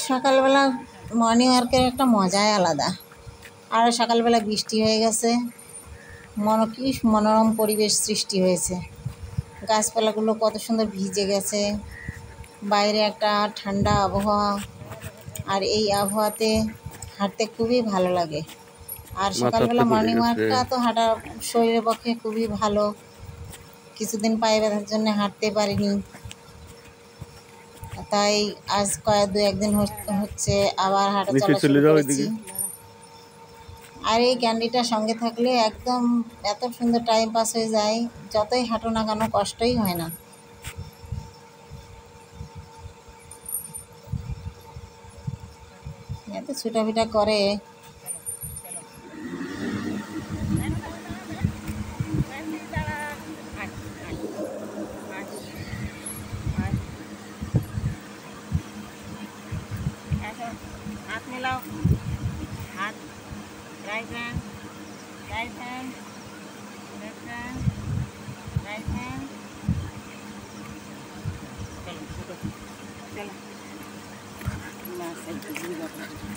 সকালবেলা মর্নিং ওয়ার্কের একটা মজাই আলাদা। আর সকালবেলা বৃষ্টি হয়ে গেছে, কি মনোরম পরিবেশ সৃষ্টি হয়েছে। গাছপালাগুলো কত সুন্দর ভিজে গেছে, বাইরে একটা ঠান্ডা আবহাওয়া। আর এই আবহাওয়াতে হাঁটতে খুবই ভালো লাগে। আর সকালবেলা মর্নিং ওয়ার্কটা তো হাঁটা শরীরের পক্ষে খুবই ভালো। কিছুদিন পায়ে ব্যথার জন্য হাঁটতে পারিনি, তাই আজ দু একদিন হচ্ছে আবার হাঁটা চলা শুরু করেছি। আর এই ক্যান্ডিটা সঙ্গে থাকলে একদম এত সুন্দর টাইম পাস হয়ে যায়, যতই হাঁটো না কেন কষ্টই হয় না। এত ছুটাফিটা করে। হাত মেলাও, হাত right hand, right hand, left hand, right hand. চলো চলো না।